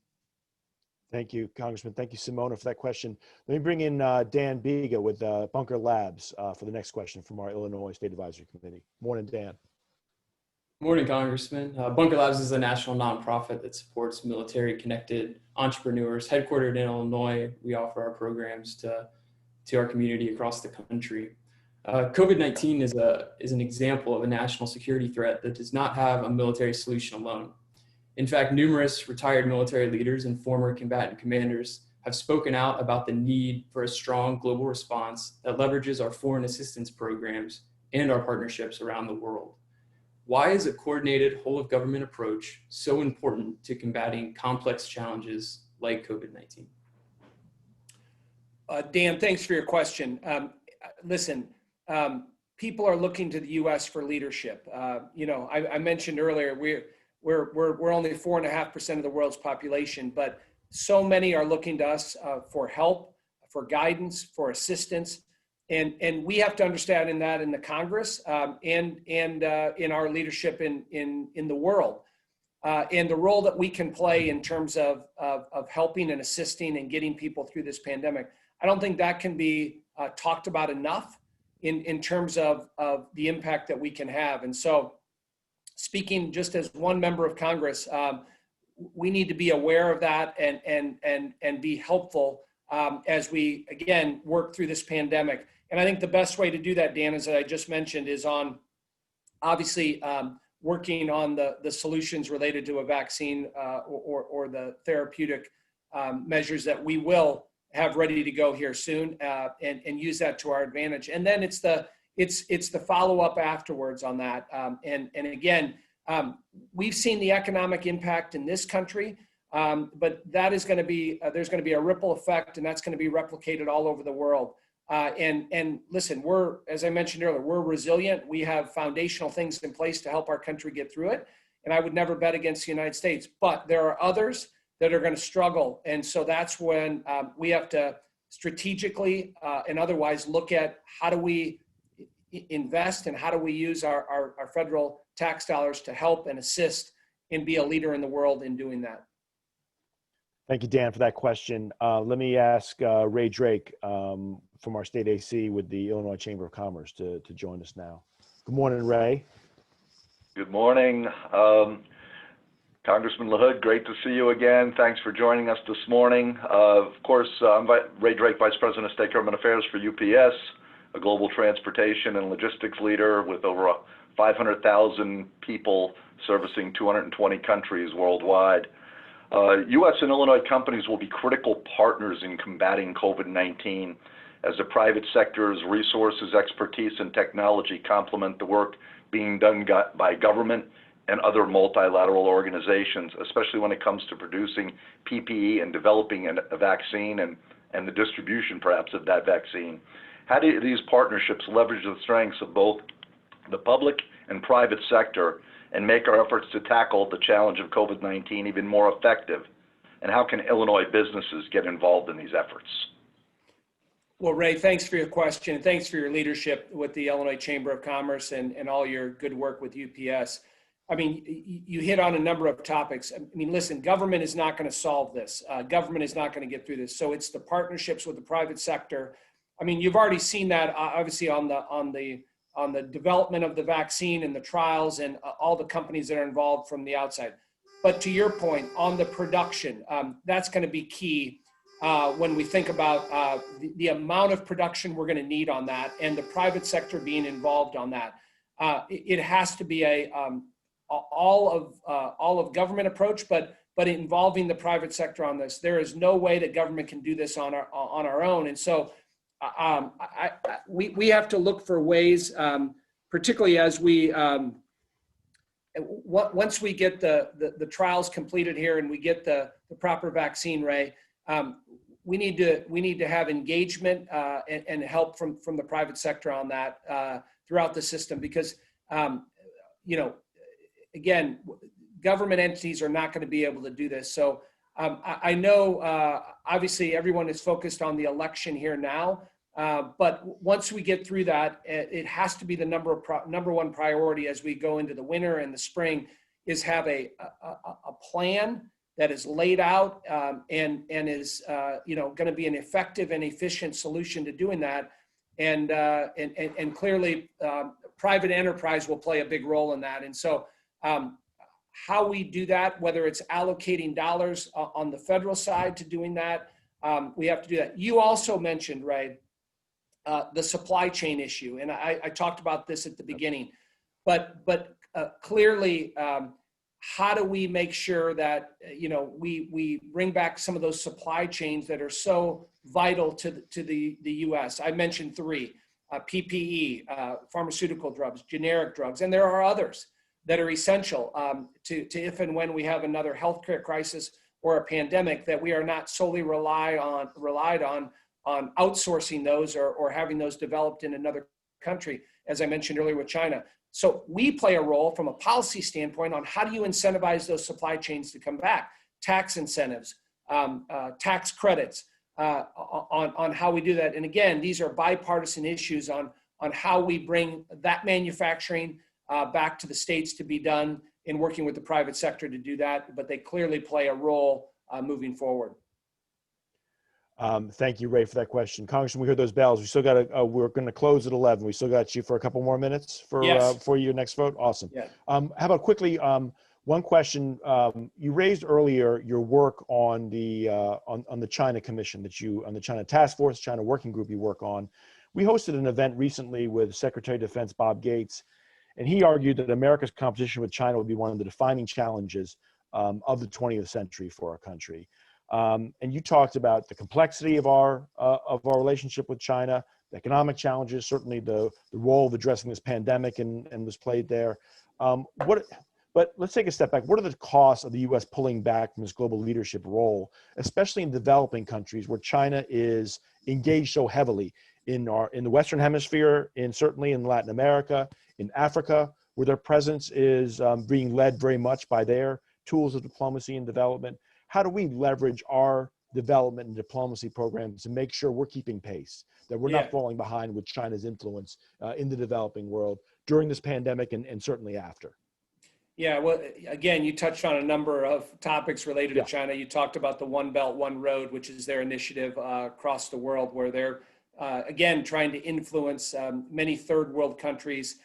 Thank you, Congressman. Thank you, Simona, for that question. Let me bring in Dan Biga with Bunker Labs for the next question from our Illinois State Advisory Committee. Morning, Dan. Morning, Congressman. Bunker Labs is a national nonprofit that supports military-connected entrepreneurs. Headquartered in Illinois, we offer our programs to our community across the country. COVID-19 is an example of a national security threat that does not have a military solution alone. In fact, numerous retired military leaders and former combatant commanders have spoken out about the need for a strong global response that leverages our foreign assistance programs and our partnerships around the world. Why is a coordinated whole-of-government approach so important to combating complex challenges like COVID-19? Dan, thanks for your question. Listen, people are looking to the U.S. for leadership. I mentioned earlier we're only 4.5% of the world's population, but so many are looking to us for help, for guidance, for assistance. And we have to understand in the Congress and in our leadership in the world, and the role that we can play in terms of helping and assisting and getting people through this pandemic. I don't think that can be talked about enough in terms of the impact that we can have. And so, speaking just as one member of Congress, we need to be aware of that and be helpful as we again work through this pandemic. And I think the best way to do that, Dan, as I just mentioned, is on obviously working on the solutions related to a vaccine or the therapeutic measures that we will have ready to go here soon, and use that to our advantage. And then it's the follow-up afterwards on that. And again, we've seen the economic impact in this country, but that is going to be there's going to be a ripple effect, and that's going to be replicated all over the world. And listen, as I mentioned earlier, we're resilient. We have foundational things in place to help our country get through it. And I would never bet against the United States, but there are others that are going to struggle. And so that's when we have to strategically and otherwise look at how do we invest and how do we use our federal tax dollars to help and assist and be a leader in the world in doing that. Thank you, Dan, for that question. Let me ask Ray Drake from our state AC with the Illinois Chamber of Commerce to join us now. Good morning, Ray. Good morning. Congressman LaHood, great to see you again. Thanks for joining us this morning. Of course, I'm Ray Drake, Vice President of State Government Affairs for UPS, a global transportation and logistics leader with over 500,000 people servicing 220 countries worldwide. U.S. and Illinois companies will be critical partners in combating COVID-19 as the private sector's resources, expertise, and technology complement the work being done by government and other multilateral organizations, especially when it comes to producing PPE and developing a vaccine and the distribution, perhaps, of that vaccine. How do these partnerships leverage the strengths of both the public and private sector and make our efforts to tackle the challenge of COVID-19 even more effective? And how can Illinois businesses get involved in these efforts? Well, Ray, thanks for your question. Thanks for your leadership with the Illinois Chamber of Commerce and all your good work with UPS. I mean, you hit on a number of topics. I mean, listen, government is not going to solve this. Government is not going to get through this. So it's the partnerships with the private sector. I mean, you've already seen that obviously on the development of the vaccine and the trials and all the companies that are involved from the outside. But to your point on the production, that's going to be key when we think about the amount of production we're going to need on that and the private sector being involved on that. It has to be a all of government approach, but involving the private sector on this. There is no way that government can do this on our own. And so we have to look for ways, particularly as we once we get the trials completed here and we get the proper vaccine, Ray, we need to have engagement and help from the private sector on that throughout the system, because again, government entities are not going to be able to do this. So I know obviously everyone is focused on the election here now, but once we get through that, it has to be the number one priority as we go into the winter and the spring, is have a plan that is laid out and is going to be an effective and efficient solution to doing that. And clearly private enterprise will play a big role in that. And so How we do that, whether it's allocating dollars on the federal side to doing that, we have to do that. You also mentioned, Ray, the supply chain issue, and I talked about this at the beginning, but clearly, how do we make sure that we bring back some of those supply chains that are so vital to the U.S.? I mentioned three: PPE, pharmaceutical drugs, generic drugs, and there are others that are essential to if and when we have another healthcare crisis or a pandemic, that we are not solely relied on outsourcing those or having those developed in another country, as I mentioned earlier with China. So we play a role from a policy standpoint on how do you incentivize those supply chains to come back, tax incentives, tax credits, on how we do that. And again, these are bipartisan issues on how we bring that manufacturing back to the states to be done, in working with the private sector to do that, but they clearly play a role moving forward. Thank you, Ray, for that question. Congressman, we heard those bells. We still got we're going to close at 11. We still got you for a couple more minutes for your next vote. Awesome. Yeah. How about quickly, one question you raised earlier, your work on the China Commission on the China Task Force, China Working Group you work on. We hosted an event recently with Secretary of Defense Bob Gates, and he argued that America's competition with China would be one of the defining challenges of the 20th century for our country. And you talked about the complexity of our relationship with China, the economic challenges, certainly the role of addressing this pandemic and was played there. But let's take a step back. What are the costs of the U.S. pulling back from its global leadership role, especially in developing countries where China is engaged so heavily in the Western Hemisphere, certainly in Latin America, in Africa, where their presence is being led very much by their tools of diplomacy and development? How do we leverage our development and diplomacy programs to make sure we're keeping pace, that we're not falling behind with China's influence in the developing world during this pandemic and certainly after? Yeah, well, again, you touched on a number of topics related to China. You talked about the One Belt, One Road, which is their initiative across the world, where they're, again, trying to influence many third world countries.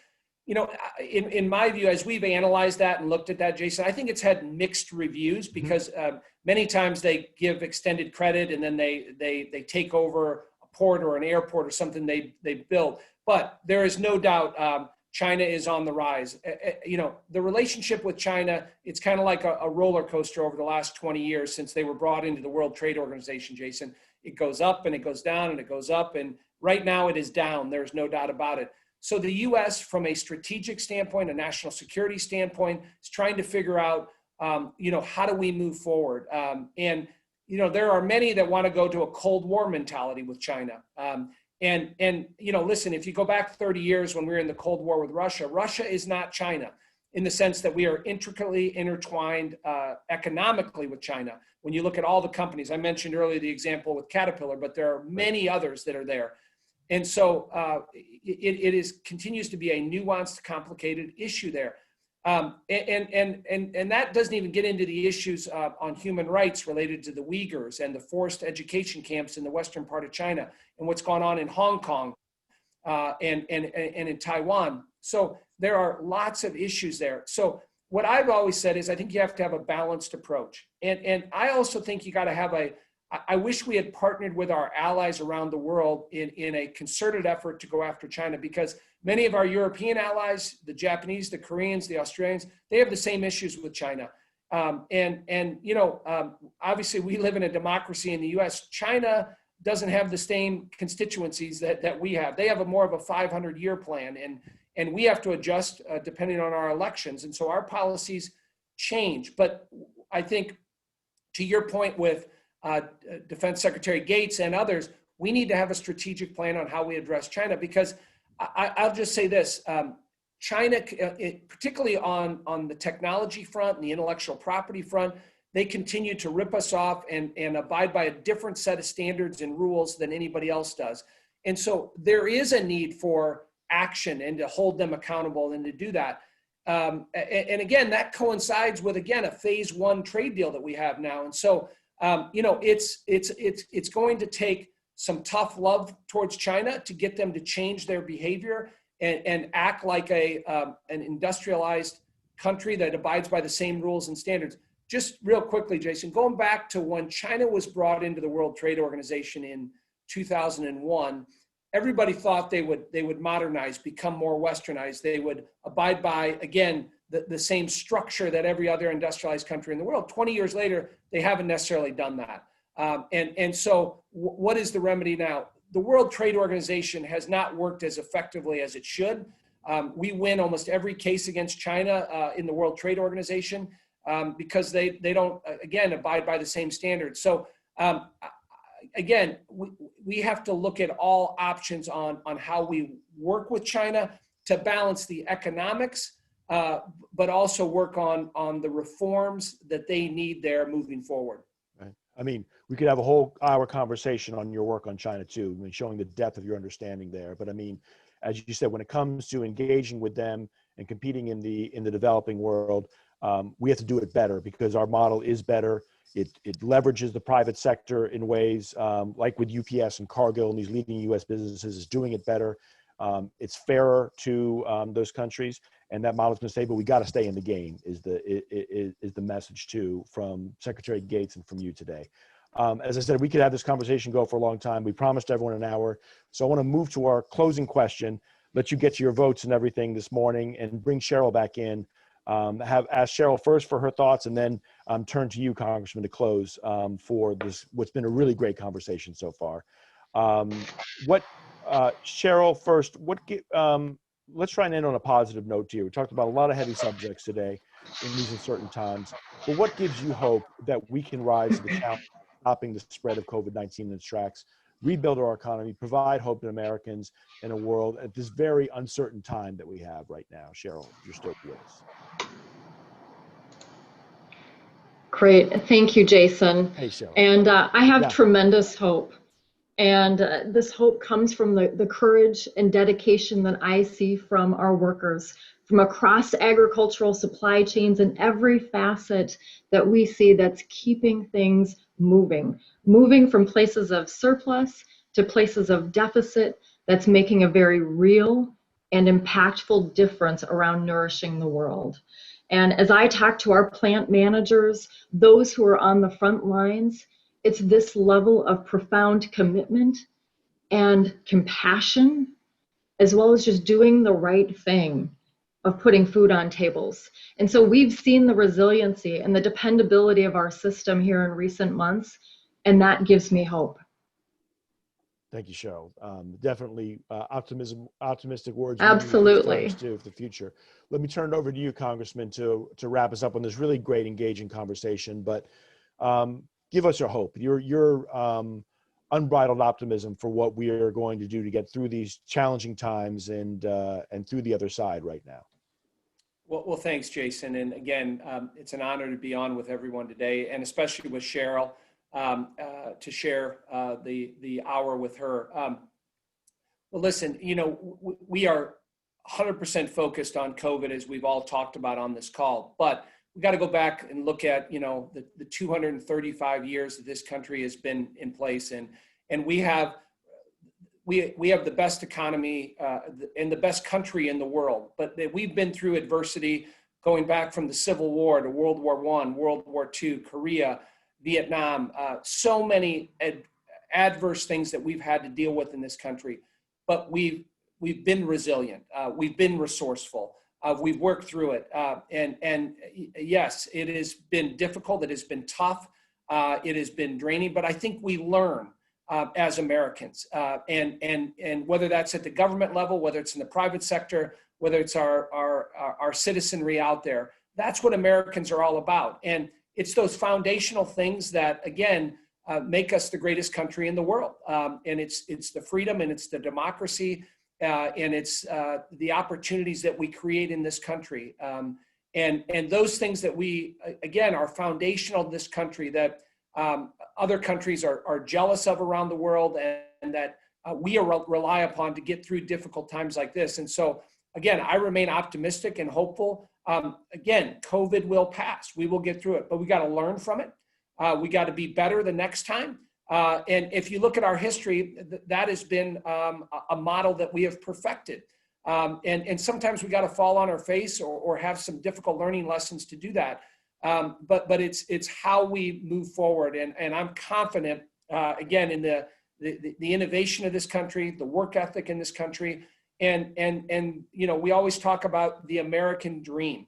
In my view, as we've analyzed that and looked at that, Jason, I think it's had mixed reviews because many times they give extended credit and then they take over a port or an airport or something they built. But there is no doubt China is on the rise. The relationship with China, it's kind of like a roller coaster over the last 20 years since they were brought into the World Trade Organization, Jason. It goes up and it goes down and it goes up. And right now it is down. There's no doubt about it. So the U.S., from a strategic standpoint, a national security standpoint, is trying to figure out, how do we move forward? And there are many that want to go to a Cold War mentality with China. Listen, if you go back 30 years when we were in the Cold War with Russia, Russia is not China in the sense that we are intricately intertwined economically with China. When you look at all the companies, I mentioned earlier the example with Caterpillar, but there are many others that are there. And so it continues to be a nuanced, complicated issue there. And that doesn't even get into the issues on human rights related to the Uyghurs and the forced education camps in the western part of China and what's gone on in Hong Kong and in Taiwan. So there are lots of issues there. So what I've always said is I think you have to have a balanced approach. And I also think you got to have I wish we had partnered with our allies around the world in a concerted effort to go after China, because many of our European allies, the Japanese, the Koreans, the Australians, they have the same issues with China. Obviously we live in a democracy in the US. China doesn't have the same constituencies that we have. They have more of a 500-year plan, and we have to adjust depending on our elections. And so our policies change. But I think, to your point with Defense Secretary Gates and others, we need to have a strategic plan on how we address China, because I'll just say this, China, particularly on the technology front and the intellectual property front, they continue to rip us off and abide by a different set of standards and rules than anybody else does. And so there is a need for action and to hold them accountable and to do that. And again, that coincides with, again, a phase one trade deal that we have now. And so it's going to take some tough love towards China to get them to change their behavior and act like an industrialized country that abides by the same rules and standards. Just real quickly, Jason, going back to when China was brought into the World Trade Organization in 2001, everybody thought they would modernize, become more westernized. They would abide by, again, the same structure that every other industrialized country in the world. 20 years later, they haven't necessarily done that. And so what is the remedy now? The World Trade Organization has not worked as effectively as it should. We win almost every case against China in the World Trade Organization because they don't, again, abide by the same standards. So again, we have to look at all options on how we work with China to balance the economics, but also work on the reforms that they need there moving forward. Right. I mean, we could have a whole hour conversation on your work on China too, I mean, showing the depth of your understanding there. But I mean, as you said, when it comes to engaging with them and competing in the developing world, we have to do it better because our model is better. It leverages the private sector in ways like with UPS and Cargill and these leading U.S. businesses is doing it better. It's fairer to those countries, and that model is going to stay. But we got to stay in the game. Is the message too from Secretary Gates and from you today? As I said, we could have this conversation go for a long time. We promised everyone an hour, so I want to move to our closing question. Let you get to your votes and everything this morning, and bring Sheryl back in. Have asked Sheryl first for her thoughts, and then turn to you, Congressman, to close for this. What's been a really great conversation so far. Sheryl, first, let's try and end on a positive note here. We talked about a lot of heavy subjects today in these uncertain times, but what gives you hope that we can rise to the challenge of stopping the spread of COVID-19 in its tracks, rebuild our economy, provide hope to Americans in a world at this very uncertain time that we have right now? Sheryl, you're still with us. Great. Thank you, Jason. Hey, Sheryl. And I have tremendous hope. And this hope comes from the courage and dedication that I see from our workers from across agricultural supply chains and every facet that we see that's keeping things moving from places of surplus to places of deficit, that's making a very real and impactful difference around nourishing the world. And as I talk to our plant managers, those who are on the front lines, it's this level of profound commitment and compassion, as well as just doing the right thing of putting food on tables. And so we've seen the resiliency and the dependability of our system here in recent months, and that gives me hope. Thank you, Sheryl. Definitely optimistic words. Absolutely. Too, for the future. Let me turn it over to you, Congressman, to wrap us up on this really great, engaging conversation. But give us your hope, your unbridled optimism for what we are going to do to get through these challenging times and through the other side right now. Well, thanks, Jason. And again, it's an honor to be on with everyone today, and especially with Sheryl, to share the hour with her. Well, listen, we are 100% focused on COVID, as we've all talked about on this call, but we got to go back and look at, the 235 years that this country has been in place, and we have the best economy and the best country in the world, but we've been through adversity going back from the Civil War to World War I, World War II, Korea, Vietnam, so many adverse things that we've had to deal with in this country, but we've been resilient, we've been resourceful. We've worked through it, and yes, it has been difficult. It has been tough. It has been draining. But I think we learn as Americans, and whether that's at the government level, whether it's in the private sector, whether it's our citizenry out there, that's what Americans are all about. And it's those foundational things that, again, make us the greatest country in the world. And it's the freedom, and it's the democracy. And it's the opportunities that we create in this country. And those things that we, again, are foundational to this country that other countries are jealous of around the world, and that we rely upon to get through difficult times like this. And so, again, I remain optimistic and hopeful. Again, COVID will pass. We will get through it, but we got to learn from it. We got to be better the next time. And if you look at our history, that has been a model that we have perfected. And sometimes we got to fall on our face or have some difficult learning lessons to do that. But it's how we move forward. And I'm confident, again, in the innovation of this country, the work ethic in this country. And you know, we always talk about the American dream.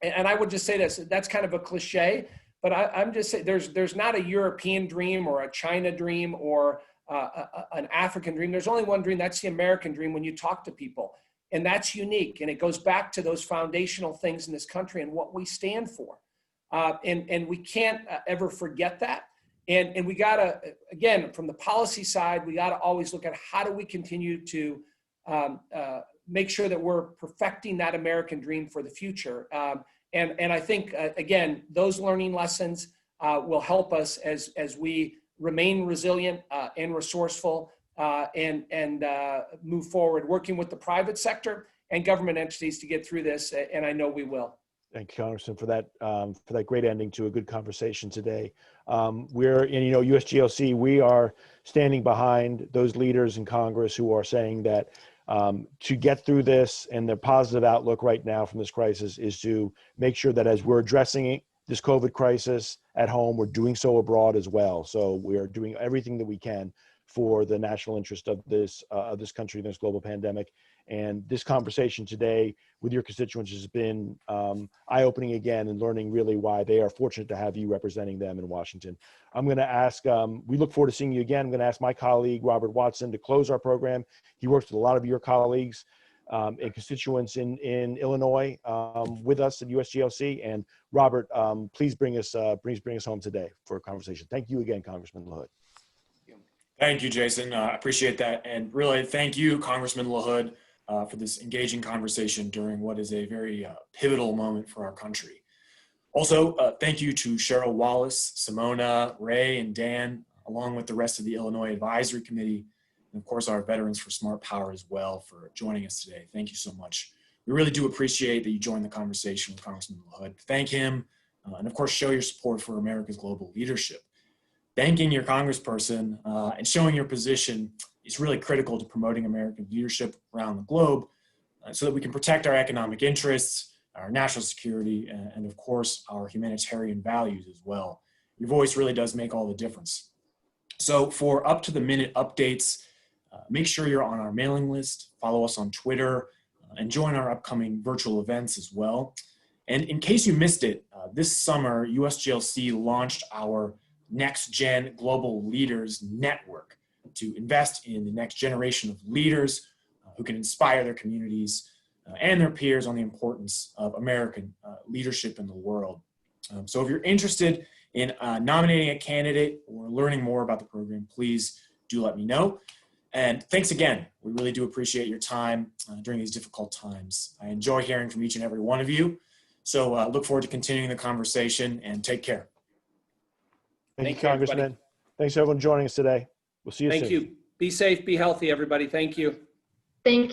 And I would just say this, that's kind of a cliche, but I'm just saying there's not a European dream or a China dream or an African dream. There's only one dream. That's the American dream when you talk to people. And that's unique. And it goes back to those foundational things in this country and what we stand for. And we can't ever forget that. And we got to, again, from the policy side, we got to always look at how do we continue to make sure that we're perfecting that American dream for the future. And I think, again, those learning lessons will help us as we remain resilient and resourceful and move forward, working with the private sector and government entities to get through this. And I know we will. Thank you, Congressman, for that great ending to a good conversation today. We're in, USGLC, we are standing behind those leaders in Congress who are saying that to get through this, and the positive outlook right now from this crisis is to make sure that as we're addressing this COVID crisis at home, we're doing so abroad as well. So we are doing everything that we can for the national interest of this country, this global pandemic. And this conversation today with your constituents has been eye-opening again, and learning really why they are fortunate to have you representing them in Washington. I'm going to ask, we look forward to seeing you again. I'm going to ask my colleague, Robert Watson, to close our program. He works with a lot of your colleagues and constituents in Illinois with us at USGLC. And Robert, please bring us home today for a conversation. Thank you again, Congressman LaHood. Thank you, Jason. I appreciate that. And really, thank you, Congressman LaHood, for this engaging conversation during what is a very pivotal moment for our country. Also, thank you to Sheryl, Wallace, Simona, Ray, and Dan, along with the rest of the Illinois Advisory Committee, and of course, our Veterans for Smart Power as well, for joining us today. Thank you so much. We really do appreciate that you joined the conversation with Congressman LaHood. Thank him, and of course, show your support for America's global leadership. Thanking your congressperson and showing your position is really critical to promoting American leadership around the globe so that we can protect our economic interests, our national security, and of course, our humanitarian values as well. Your voice really does make all the difference. So for up-to-the-minute updates, make sure you're on our mailing list, follow us on Twitter, and join our upcoming virtual events as well. And in case you missed it, this summer, USGLC launched our Next Gen Global Leaders Network to invest in the next generation of leaders who can inspire their communities and their peers on the importance of American leadership in the world. So if you're interested in nominating a candidate or learning more about the program, please do let me know. And thanks again. We really do appreciate your time during these difficult times. I enjoy hearing from each and every one of you. So look forward to continuing the conversation, and take care. Thank you, Congressman. Everybody. Thanks everyone joining us today. We'll see you soon. Thank you. Be safe, be healthy, everybody. Thank you. Thank you.